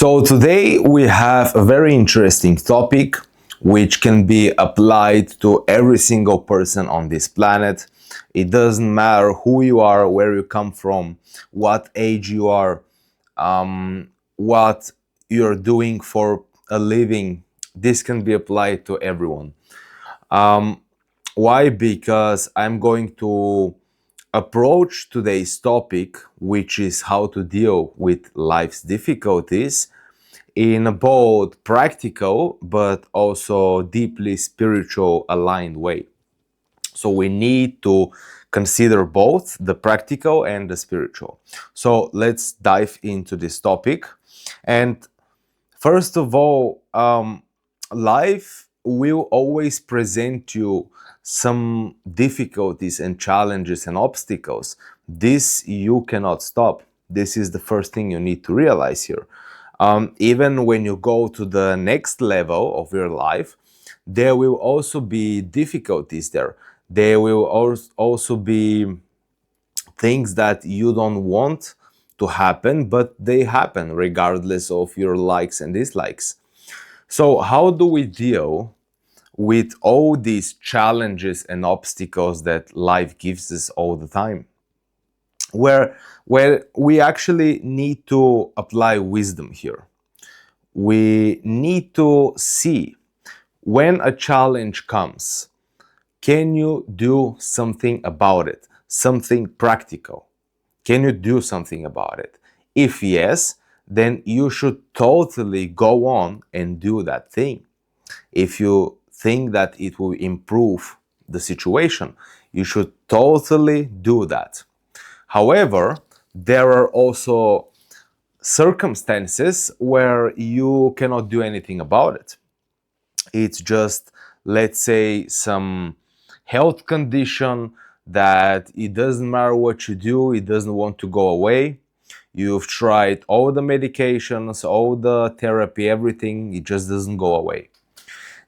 So today we have a very interesting topic which can be applied to every single person on this planet. It doesn't matter who you are, where you come from, what age you are, what you're doing for a living. This can be applied to everyone. Why? Because I'm going to approach today's topic, which is how to deal with life's difficulties, in a both practical but also deeply spiritual aligned way. So we need to consider both the practical and the spiritual. So let's dive into this topic. And first of all, life will always present you some difficulties and challenges and obstacles. This you cannot stop. This is the first thing you need to realize here. Even when you go to the next level of your life, there will also be difficulties there. There will also be things that you don't want to happen, but they happen regardless of your likes and dislikes. So how do we deal with all these challenges and obstacles that life gives us all the time? Where we actually need to apply wisdom here. We need to see when a challenge comes, can you do something about it? Something practical. Can you do something about it? If yes, then you should totally go on and do that thing. If you think that it will improve the situation, you should totally do that. However, there are also circumstances where you cannot do anything about it. It's just, let's say, some health condition that it doesn't matter what you do, it doesn't want to go away. You've tried all the medications, all the therapy, everything, it just doesn't go away.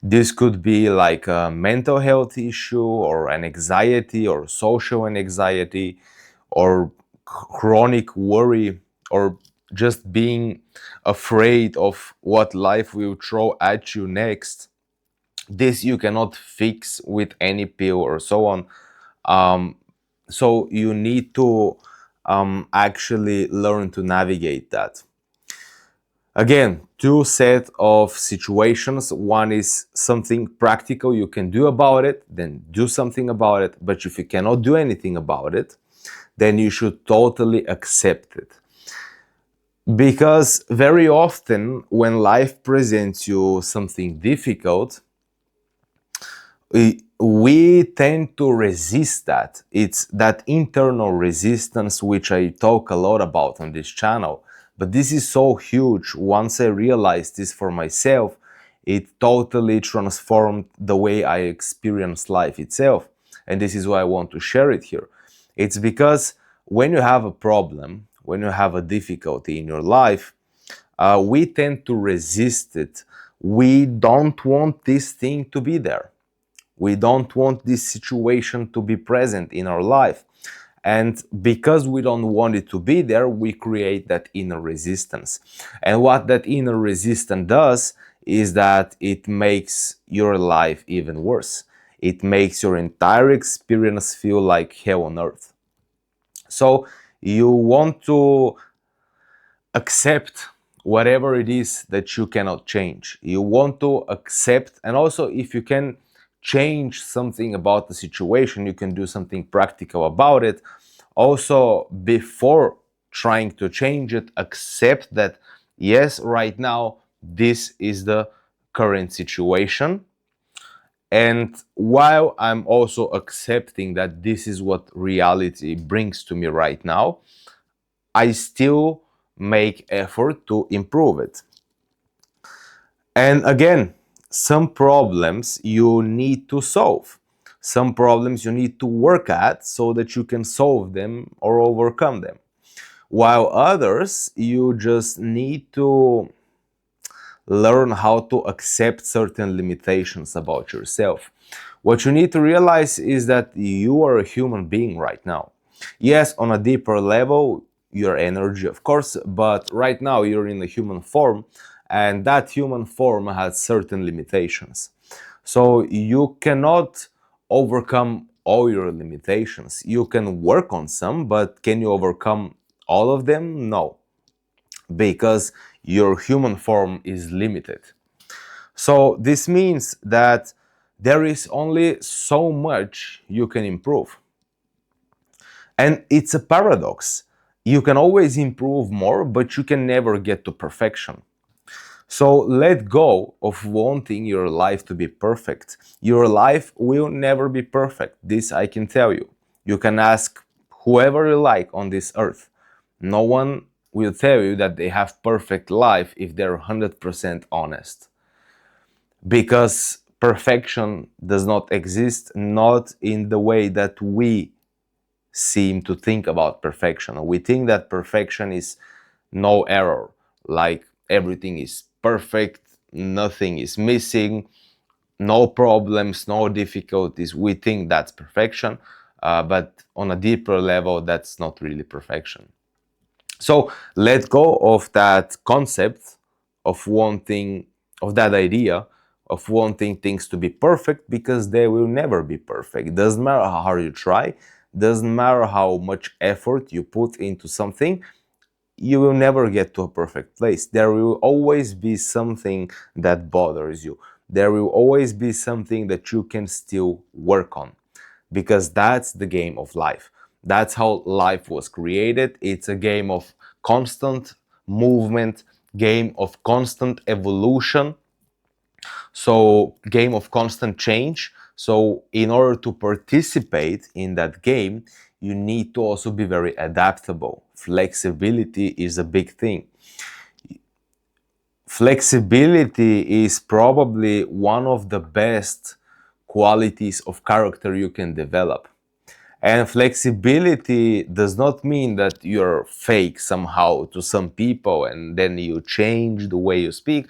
This could be like a mental health issue or an anxiety or social anxiety or chronic worry or just being afraid of what life will throw at you next. This you cannot fix with any pill or so on. So you need to actually learn to navigate that. Again, two set of situations. One is something practical you can do about it, then do something about it. But if you cannot do anything about it, then you should totally accept it. Because very often when life presents you something difficult, we tend to resist that. It's that internal resistance which I talk a lot about on this channel. But this is so huge. Once I realized this for myself, it totally transformed the way I experience life itself. And this is why I want to share it here. It's because when you have a problem, when you have a difficulty in your life, we tend to resist it. We don't want this thing to be there. We don't want this situation to be present in our life. And because we don't want it to be there, we create that inner resistance. And what that inner resistance does is that it makes your life even worse. It makes your entire experience feel like hell on earth. So you want to accept whatever it is that you cannot change. You want to accept, and also if you can change something about the situation, you can do something practical about it. Also, before trying to change it, accept that yes, right now this is the current situation. And while I'm also accepting that this is what reality brings to me right now, I still make effort to improve it. And again, some problems you need to solve. Some problems you need to work at so that you can solve them or overcome them. While others, you just need to learn how to accept certain limitations about yourself. What you need to realize is that you are a human being right now. Yes, on a deeper level, your energy, of course, but right now you're in a human form, and that human form has certain limitations. So you cannot overcome all your limitations. You can work on some, but can you overcome all of them? No, because your human form is limited. So this means that there is only so much you can improve. And it's a paradox. You can always improve more, but you can never get to perfection. So let go of wanting your life to be perfect. Your life will never be perfect. This I can tell you. You can ask whoever you like on this earth. No one will tell you that they have perfect life if they're 100% honest. Because perfection does not exist, not in the way that we seem to think about perfection. We think that perfection is no error, like everything is perfect, nothing is missing, no problems, no difficulties. We think that's perfection, but on a deeper level, that's not really perfection. So let go of that concept of wanting, of that idea of wanting things to be perfect, because they will never be perfect. Doesn't matter how hard you try, doesn't matter how much effort you put into something, you will never get to a perfect place. There will always be something that bothers you. There will always be something that you can still work on, because that's the game of life. That's how life was created. It's a game of constant movement, game of constant evolution, so game of constant change. So in order to participate in that game, you need to also be very adaptable. Flexibility is a big thing. Flexibility is probably one of the best qualities of character you can develop. And flexibility does not mean that you're fake somehow to some people and then you change the way you speak.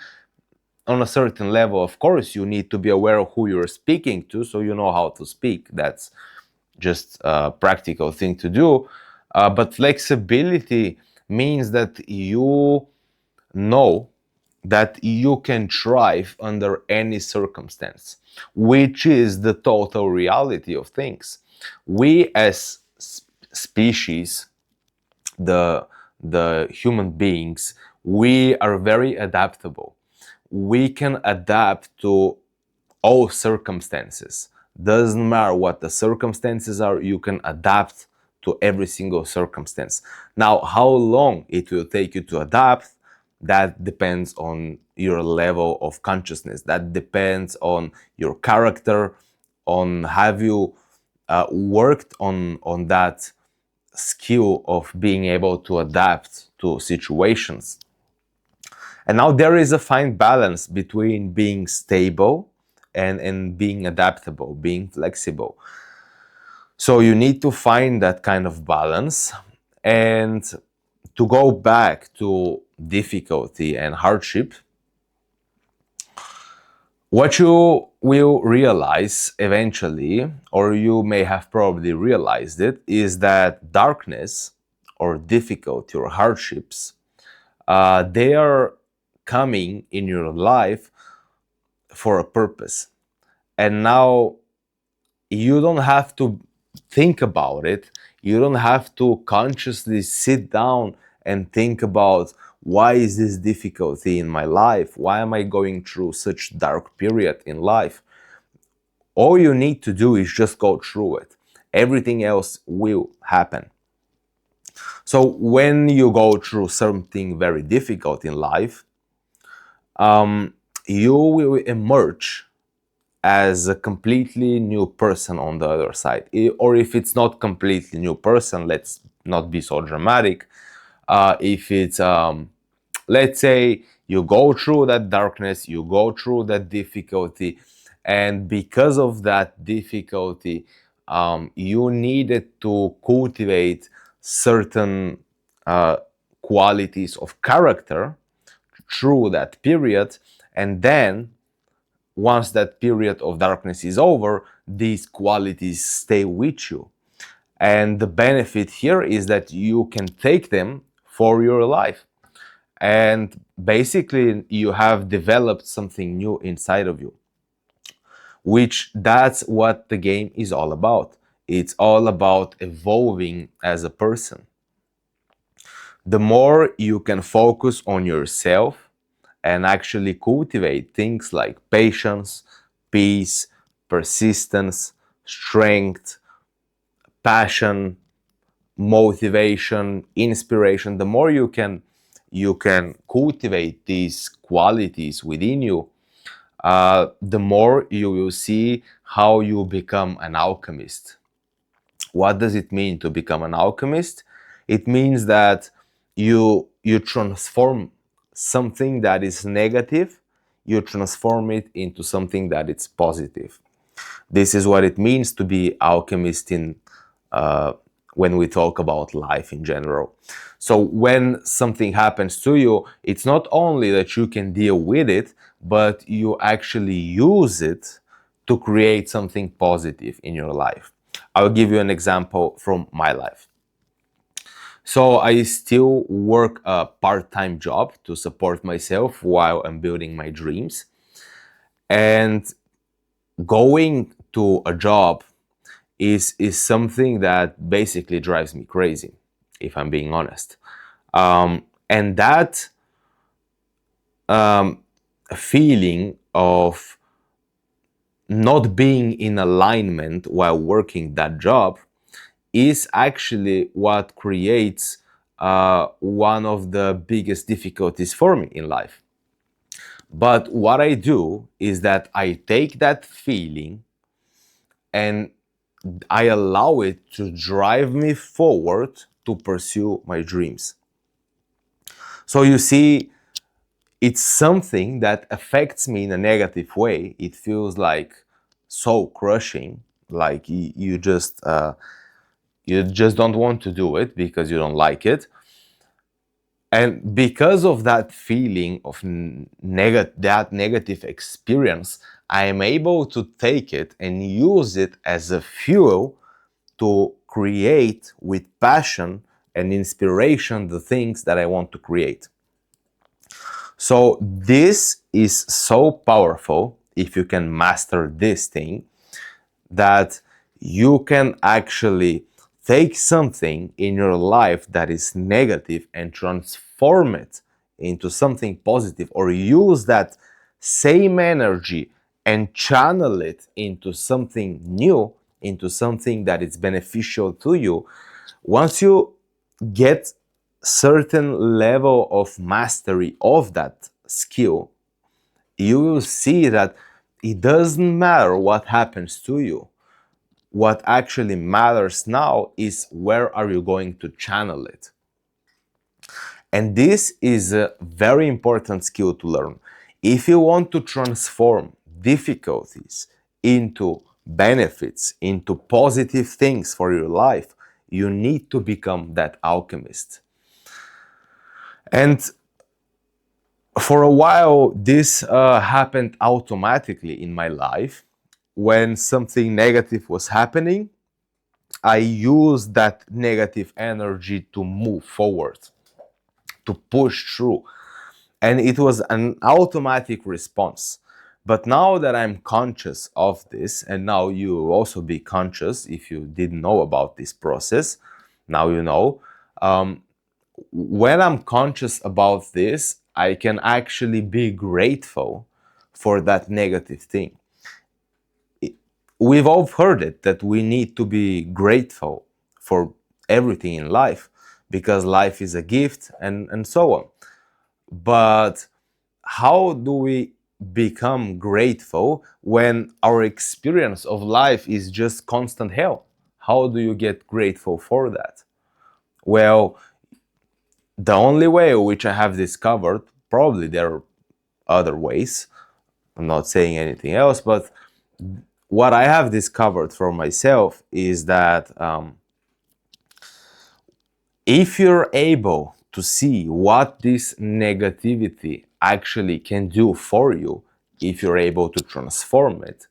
On a certain level, of course, you need to be aware of who you're speaking to, so you know how to speak. That's just a practical thing to do. But flexibility means that you know that you can thrive under any circumstance, which is the total reality of things. We as species, the human beings, we are very adaptable. We can adapt to all circumstances. Doesn't matter what the circumstances are, you can adapt to every single circumstance. Now, how long it will take you to adapt, that depends on your level of consciousness. That depends on your character, on have you worked on that skill of being able to adapt to situations. And now there is a fine balance between being stable and being adaptable, being flexible. So you need to find that kind of balance. And to go back to difficulty and hardship, what you will realize eventually, or you may have probably realized it, is that darkness or difficulty or hardships, they are coming in your life for a purpose. And now you don't have to think about it. You don't have to consciously sit down and think about, why is this difficulty in my life? Why am I going through such dark period in life? All you need to do is just go through it. Everything else will happen. So when you go through something very difficult in life, you will emerge as a completely new person on the other side. Or if it's not completely new person, let's not be so dramatic. If it's, let's say you go through that darkness, you go through that difficulty, and because of that difficulty, you needed to cultivate certain qualities of character through that period, and then once that period of darkness is over, these qualities stay with you. And the benefit here is that you can take them for your life. And basically, you have developed something new inside of you, which that's what the game is all about. It's all about evolving as a person. The more you can focus on yourself and actually cultivate things like patience, peace, persistence, strength, passion, motivation, inspiration, the more you can cultivate these qualities within you, the more you will see how you become an alchemist. What does it mean to become an alchemist? It means that you transform something that is negative, you transform it into something that is positive. This is what it means to be alchemist in uh, when we talk about life in general. So when something happens to you, it's not only that you can deal with it, but you actually use it to create something positive in your life. I'll give you an example from my life. So I still work a part-time job to support myself while I'm building my dreams. And going to a job is something that basically drives me crazy, if I'm being honest. And that um, feeling of not being in alignment while working that job is actually what creates one of the biggest difficulties for me in life. But what I do is that I take that feeling and I allow it to drive me forward to pursue my dreams. So you see, it's something that affects me in a negative way. It feels like so crushing, like you just don't want to do it because you don't like it. And because of that feeling of that negative experience, I am able to take it and use it as a fuel to create with passion and inspiration the things that I want to create. So this is so powerful if you can master this thing, that you can actually take something in your life that is negative and transform it into something positive, or use that same energy and channel it into something new, into something that is beneficial to you. Once you get certain level of mastery of that skill, you will see that it doesn't matter what happens to you. What actually matters now is where are you going to channel it. And this is a very important skill to learn. If you want to transform difficulties into benefits, into positive things for your life, you need to become that alchemist. And for a while, this happened automatically in my life. When something negative was happening, I used that negative energy to move forward, to push through. And it was an automatic response. But now that I'm conscious of this, and now you will also be conscious if you didn't know about this process, now you know. When I'm conscious about this, I can actually be grateful for that negative thing. We've all heard it, that we need to be grateful for everything in life because life is a gift, and so on. But how do we become grateful when our experience of life is just constant hell? How do you get grateful for that? Well, the only way which I have discovered, probably there are other ways, I'm not saying anything else, but what I have discovered for myself is that if you're able to see what this negativity actually can do for you, if you're able to transform it,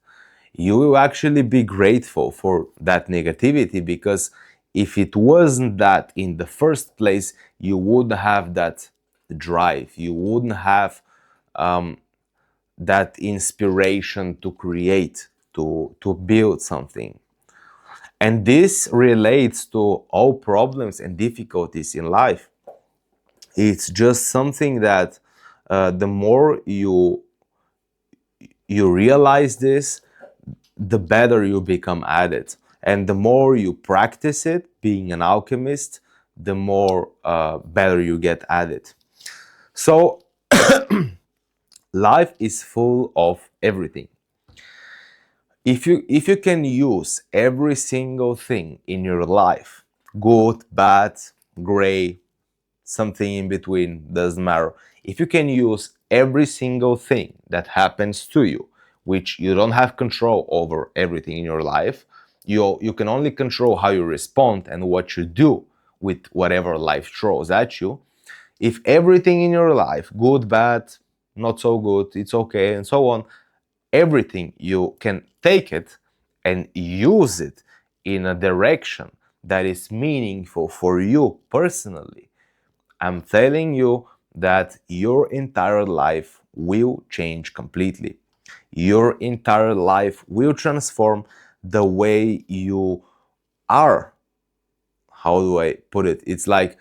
you will actually be grateful for that negativity, because If it wasn't that in the first place, you wouldn't have that drive. You wouldn't have that inspiration to create, to build something. And this relates to all problems and difficulties in life. It's just something that the more you realize this, the better you become at it. And the more you practice it, being an alchemist, the more better you get at it. So life is full of everything. If you can use every single thing in your life, good, bad, gray, something in between, doesn't matter. If you can use every single thing that happens to you, which you don't have control over everything in your life, you can only control how you respond and what you do with whatever life throws at you. If everything in your life, good, bad, not so good, it's okay, and so on, everything, you can take it and use it in a direction that is meaningful for you personally, I'm telling you that your entire life will change completely. Your entire life will transform the way you are. How do I put it? It's like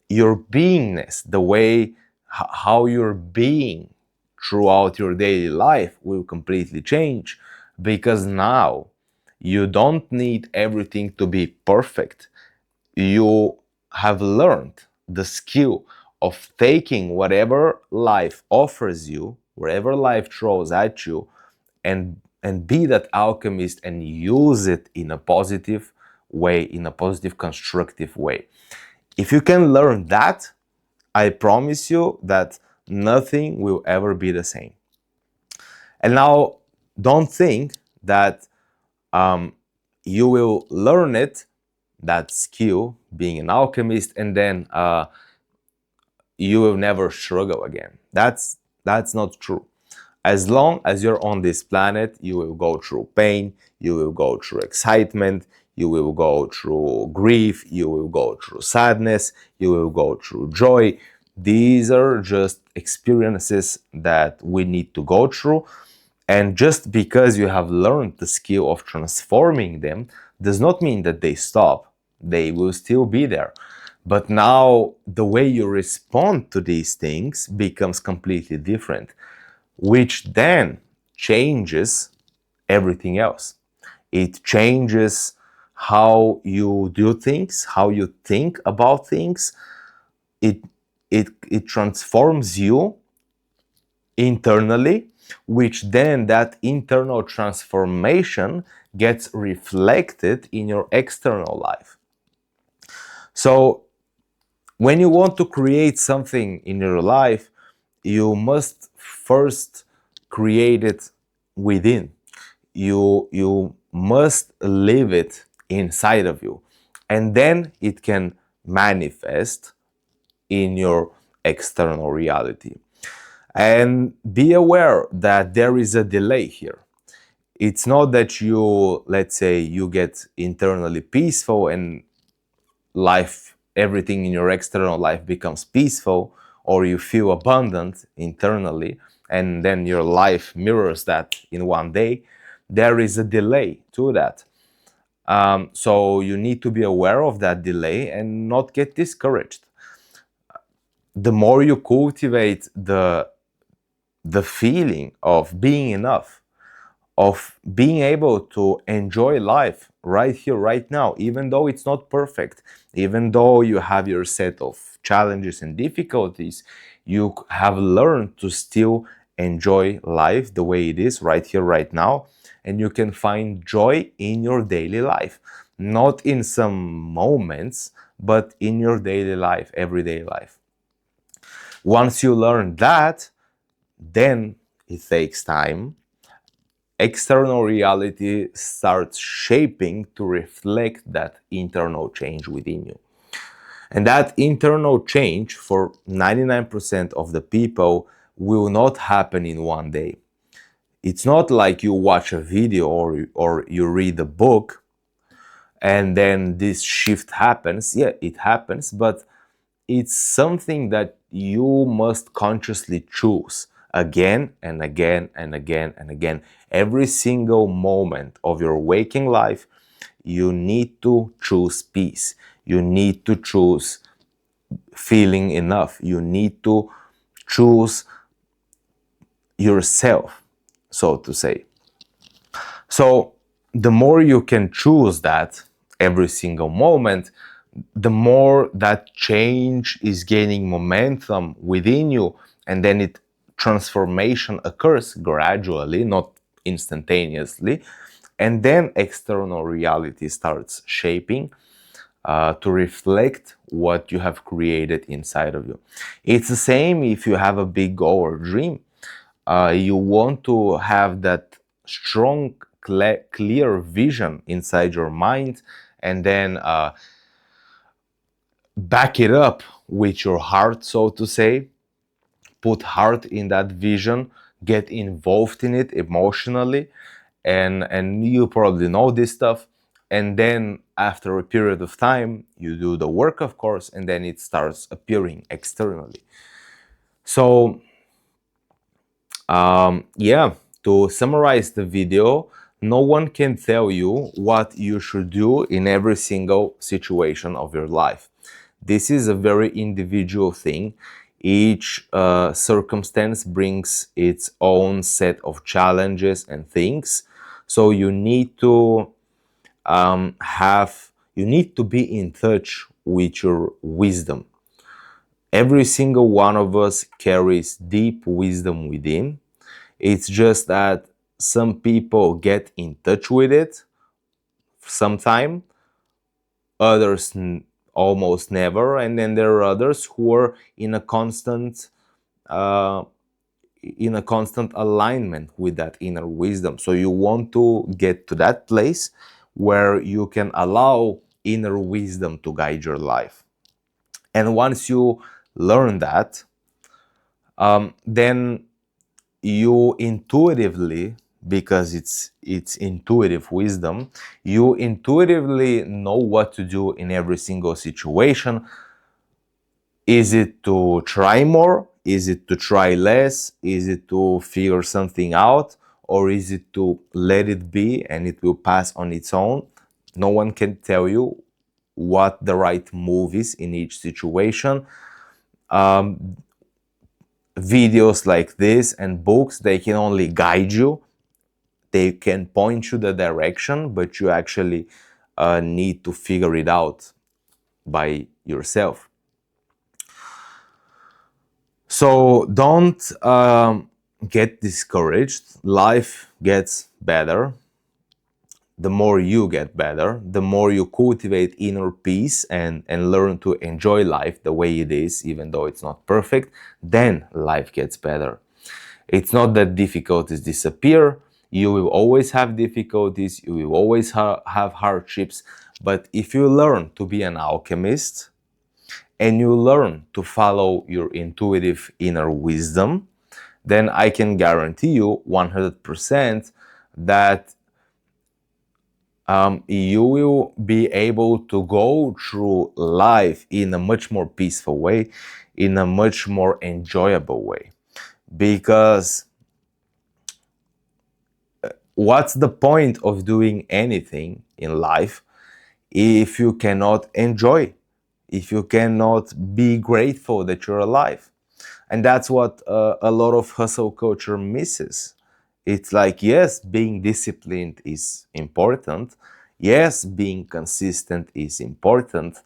your beingness, the way how you're being throughout your daily life will completely change, because now you don't need everything to be perfect. You have learned the skill of taking whatever life offers you, wherever life throws at you, and be that alchemist and use it in a positive way, in a positive, constructive way. If you can learn that, I promise you that nothing will ever be the same. And now, don't think that you will learn it, that skill, being an alchemist, and then you will never struggle again. That's not true. As long as you're on this planet, you will go through pain, you will go through excitement, you will go through grief, you will go through sadness, you will go through joy. These are just experiences that we need to go through. And just because you have learned the skill of transforming them does not mean that they stop. They will still be there. But now the way you respond to these things becomes completely different, which then changes everything else. It changes how you do things, how you think about things. It transforms you internally, which then that internal transformation gets reflected in your external life. So when you want to create something in your life, you must first create it within. You must live it inside of you, and then it can manifest in your external reality. And be aware that there is a delay here. It's not that you, let's say, you get internally peaceful and life, everything in your external life becomes peaceful, or you feel abundant internally, and then your life mirrors that in one day. There is a delay to that. So you need to be aware of that delay and not get discouraged. The more you cultivate the feeling of being enough, of being able to enjoy life right here, right now, even though it's not perfect, even though you have your set of challenges and difficulties, you have learned to still enjoy life the way it is right here, right now, and you can find joy in your daily life, not in some moments, but in your daily life, everyday life. Once you learn that, then it takes time. External reality starts shaping to reflect that internal change within you. And that internal change for 99% of the people will not happen in one day. It's not like you watch a video or you read a book and then this shift happens. Yeah, it happens, but it's something that you must consciously choose again and again and again and again. Every single moment of your waking life, you need to choose peace. You need to choose feeling enough. You need to choose yourself, so to say. So the more you can choose that every single moment, the more that change is gaining momentum within you, and then it transformation occurs gradually, not instantaneously, and then external reality starts shaping to reflect what you have created inside of you. It's the same if you have a big goal or dream. You want to have that strong, clear vision inside your mind, and then back it up with your heart, so to say. Put heart in that vision, get involved in it emotionally, and you probably know this stuff. And then after a period of time, you do the work, of course, and then it starts appearing externally. So yeah, to summarize the video, no one can tell you what you should do in every single situation of your life. This is a very individual thing. Each circumstance brings its own set of challenges and things. So you need to you need to be in touch with your wisdom. Every single one of us carries deep wisdom within. It's just that some people get in touch with it sometime, others almost never, and then there are others who are uh, in a constant alignment with that inner wisdom. So you want to get to that place where you can allow inner wisdom to guide your life. And once you learn that, then you intuitively, because it's intuitive wisdom, you intuitively know what to do in every single situation. Is it to try more? Is it to try less? Is it to figure something out? Or is it to let it be and it will pass on its own? No one can tell you what the right move is in each situation. Videos like this and books, they can only guide you. They can point you the direction, but you actually need to figure it out by yourself. So don't get discouraged. Life gets better. The more you get better, the more you cultivate inner peace and learn to enjoy life the way it is, even though it's not perfect, then life gets better. It's not that difficulties disappear. You will always have difficulties. You will always have hardships. But if you learn to be an alchemist and you learn to follow your intuitive inner wisdom, then I can guarantee you 100% that you will be able to go through life in a much more peaceful way, in a much more enjoyable way. Because what's the point of doing anything in life if you cannot enjoy, if you cannot be grateful that you're alive? And that's what a lot of hustle culture misses. It's like, yes, being disciplined is important. Yes, being consistent is important.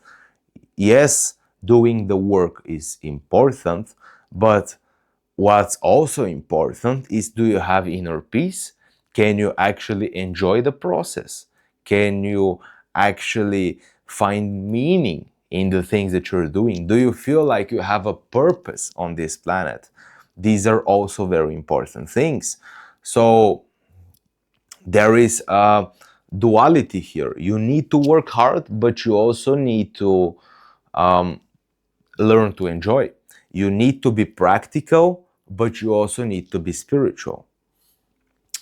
Yes, doing the work is important. But what's also important is, do you have inner peace? Can you actually enjoy the process? Can you actually find meaning in the things that you're doing? Do you feel like you have a purpose on this planet? These are also very important things. So there is a duality here. You need to work hard, but you also need to learn to enjoy. You need to be practical, but you also need to be spiritual.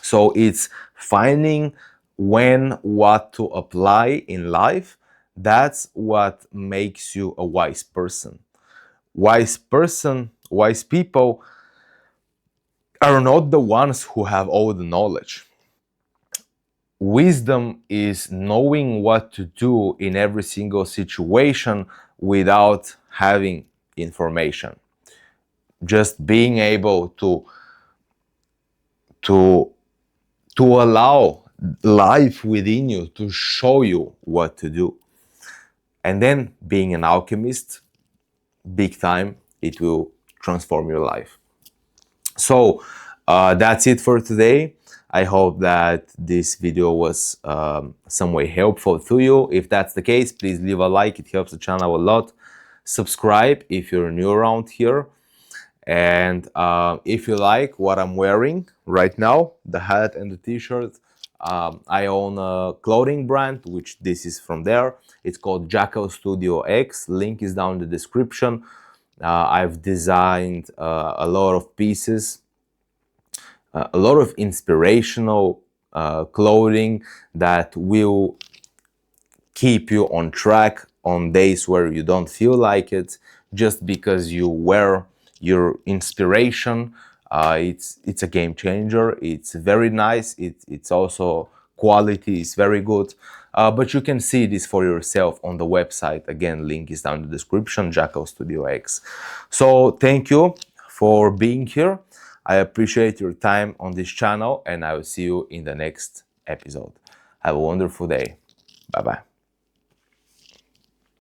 So it's finding when what to apply in life, that's what makes you a wise person. Wise people are not the ones who have all the knowledge. Wisdom is knowing what to do in every single situation without having information. Just being able to to allow life within you to show you what to do. And then being an alchemist, big time, it will transform your life. So that's it for today. I hope that this video was some way helpful to you. If that's the case, please leave a like. It helps the channel a lot. Subscribe if you're new around here. And if you like what I'm wearing right now, the hat and the t-shirt, I own a clothing brand, which this is from there. It's called Jackal Studio X. Link is down in the description. I've designed a lot of pieces, a lot of inspirational clothing that will keep you on track on days where you don't feel like it, just because you wear your inspiration. It's a game changer. It's very nice. It's also quality is very good. But you can see this for yourself on the website. Again, link is down in the description, Jackal Studio X. So thank you for being here. I appreciate your time on this channel, and I will see you in the next episode. Have a wonderful day. Bye bye.